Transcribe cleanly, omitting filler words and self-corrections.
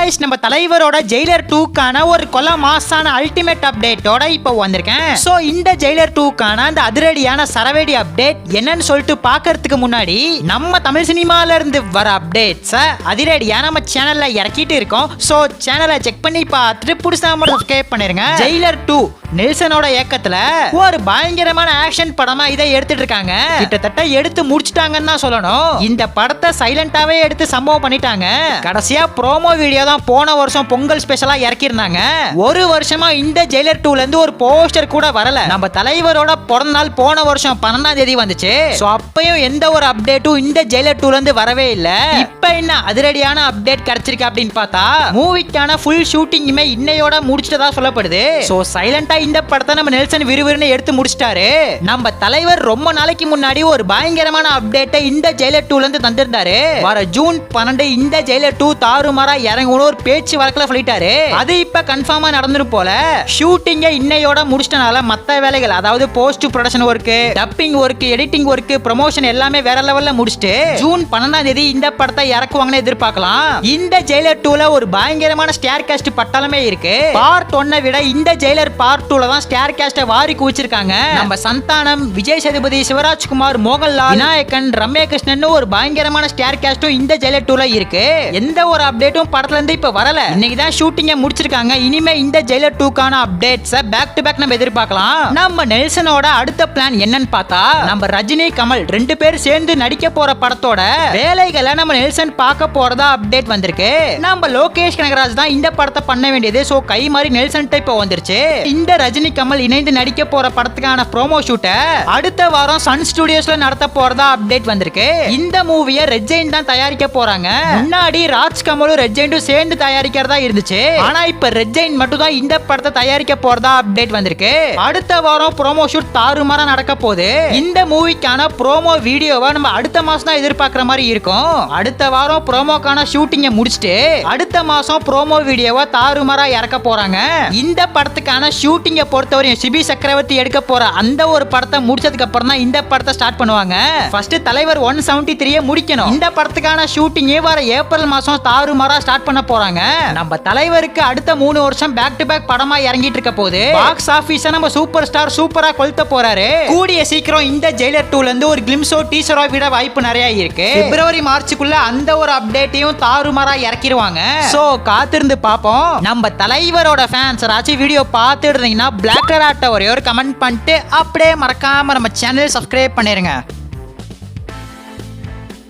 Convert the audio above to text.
Guys நம்ம தலைவரோட Jailer 2க்கான ஒரு கொல மாசான அல்டிமேட் அப்டேட்டோட இப்போ வந்திருக்கேன். சோ இந்த ஜெயிலர் 2க்கான அந்த அதிரடியான சரவேடி அப்டேட் என்னன்னு சொல்லிட்டு பார்க்கிறதுக்கு முன்னாடி நம்ம தமிழ் சினிமால இருந்து வர அப்டேட்ஸ் அதிரடியா நம்ம சேனல்ல இறக்கிட்டு இருக்கோம். சோ சேனலை செக் பண்ணி பார்த்துட்டு புதுசா மட்டும் சப்ஸ்கிரைப் பண்ணிருங்க. ஜெயிலர் 2 நெல்சனோட இயக்கத்துல ஒரு பயங்கரமான ஆக்ஷன் படமா இதை எடுத்துட்டு இருக்காங்க. கிட்டத்தட்ட எடுத்து முடிச்சிட்டாங்கன்னு தான் சொல்லணும். இந்த படத்தை சைலண்டாவே எடுத்து சம்பவம் பண்ணிட்டாங்க. கடைசியா ப்ரோமோ வீடியோ தான் போன வருஷம் பொங்கல் ஸ்பெஷலா இறக்கிருந்தாங்க. ஒரு வருஷமா இந்த ஜெயிலர் 2ல இருந்து ஒரு போஸ்டர் கூட வரல. நம்ம தலைவரோட பிறந்த நாள் போன வருஷம் 12ஆம் தேதி வந்துச்சு. சோ அப்பயும் எந்த ஒரு அப்டேட்டும் இந்த ஜெயிலர் 2ல இருந்து வரவே இல்ல. இப்ப என்ன அதிரடியான அப்டேட் கிடைச்சிருக்கு அப்படின்னு பார்த்தா மூவிக்கான ஃபுல் ஷூட்டிங்குமே இன்னையோட முடிச்சிட்டதா சொல்லப்படுது. சோ சைலண்டா இந்த படத்தை நம்ம நெல்சன் விறுவிறுன்னு எடுத்து முடிச்சிட்டாரு. நம்ம தலைவர் ரொம்ப நாளைக்கு முன்னாடி ஒரு பயங்கரமான அப்டேட்டை இந்த ஜெயிலர் 2ல இருந்து தந்திருந்தாரு. வர ஜூன் 12 இந்த ஜெயிலர் 2 தாறுமாறா இறங்கணும் ஒரு பேச்சு வழக்குல சொல்லிட்டாரு. அது இப்ப கன்ஃபார்மா நடந்துரும் போல. ஷூட்டிங்க இன்னையோட முடிச்சிட்டனால மத்த வேலைகள் அதாவது post production work, dubbing work, editing work, promotion எல்லாமே வேற லெவல்ல முடிச்சிட்டு ஜூன் 12ஆம் தேதி இந்த படத்தை இறக்குவாங்கன்னு எதிர்பார்க்கலாம். இந்த ஜெயிலர் 2ல ஒரு பயங்கரமான ஸ்டார் காஸ்ட் பட்டாளமே இருக்கு. பார்ட் 1 விட இந்த ஜெயிலர் பார்ட் 2ல தான் ஸ்டார் காஸ்ட வாரி குவிச்சிருக்காங்க. நம்ம சந்தானம், விஜய் சேதுபதி, சிவராஜ்குமார், மோகன்லால், விநாயகன், ரம்யா கிருஷ்ணன் ஒரு பயங்கரமான ஸ்டார் காஸ்டும் இந்த ஜெயிலர் 2ல இருக்கு. எந்த ஒரு அப்டேட்டும் படத்துல இருந்து இப்ப வரல. இன்னைக்கு தான் ஷூட்டிங்க முடிச்சிருக்காங்க. இனிமே இந்த ஜெயிலர் 2க்கான அப்டேட்ஸ் பேக் டு பேக் நம்ம எதிர்பார்க்கலாம். நம்ம நெல்சனோட அடுத்த பிளான் என்னன்னு பார்த்தா நம்ம ரஜினி, கமல் 2 பேர் சேர்ந்து நடிக்க போற படத்தோட வேலைகளை நம்ம நெல்சன் பார்க்க போறதா அப்டேட் வந்திருக்கு. நம்ம லோகேஷ் கனகராஜ் தான் இந்த படத்தை பண்ண வேண்டியது. சோ கை மாறி நெல்சன் இப்ப வந்துருச்சு. இந்த ரஜினி, கமல் இணைந்து நடிக்க போற படத்துக்கான ப்ரோமோ ஷூட்ட அடுத்த வாரம் சன் ஸ்டுடியோஸ்ல நடத்த போறதா அப்டேட் வந்திருக்கு. இந்த மூவியை ரெட் ஜெயின் தான் தயாரிக்க போறாங்க. முன்னாடி ராஜ் கமலும் ரெட் ஜெயினும் சேர்ந்து தயாரிக்கிறதா இருந்துச்சு. ஆனா இப்ப ரெட் ஜெயின் மட்டும் தான் இந்த படத்தை தயாரிக்க போறதா அப்டேட் வந்திருக்கு. அடுத்த வாரம் ப்ரோமோ ஷூட் தாறுமாறா நடக்க போகுது. இந்த மூவிக்கான ப்ரோமோ வீடியோவை நம்ம அடுத்த மாசம் தான் எதிர்பார்க்கிற மாதிரி இருக்கும். அடுத்த வாரம் ப்ரோமோக்கான ஷூட்டிங்க முடிச்சிட்டு அடுத்த மாசம் ப்ரோமோ வீடியோவை தாறுமாறா இறக்க போறாங்க. இந்த படத்துக்கான ஷூட்டிங்க பொறுத்தவரையும் சிபி சக்கரவர்த்தி எடுக்க போற அந்த ஒரு படத்தை முடிச்சதுக்கு அப்புறம் தான் இந்த படத்தை ஸ்டார்ட் பண்ணுவாங்க. ஃபர்ஸ்ட் தலைவர் 173 முடிக்கணும். இந்த படத்துக்கான ஷூட்டிங் வர ஏப்ரல் மாசம் தாறுமாறா ஸ்டார்ட் பண்ண போறாங்க. நம்ம தலைவருக்கு அடுத்த 3 வருஷம் பேக் டு பேக் படமா இறங்கிட்டு இருக்க போது பாக்ஸ் ஆபீஸ் நம்ம சூப்பர் ஸ்டார் சூப்பரா கொளுத்த போறாரு. கூடிய சீக்கிரம் இந்த ஜெயிலர் 2ல இருந்து ஒரு கிளிம்ஸோ டீசரோ விட வாய்ப்பு நிறைய இருக்கு. பிப்ரவரி மார்ச்சுக்குள்ள அந்த ஒரு அப்டேட்டையும் தாறுமாறா இறக்கிடுவாங்க. சோ காத்திருந்து பாப்போம். நம்ம தலைவரோட ஃபேன்ஸ் ராச்சி வீடியோ பார்த்துட்டு இருந்தீங்கன்னா பிளாக் கலர் ஆட்ட ஒரே ஒரு கமெண்ட் பண்ணிட்டு அப்படியே மறக்காம நம்ம சேனல் சப்ஸ்கிரைப் பண்ணிருங்க.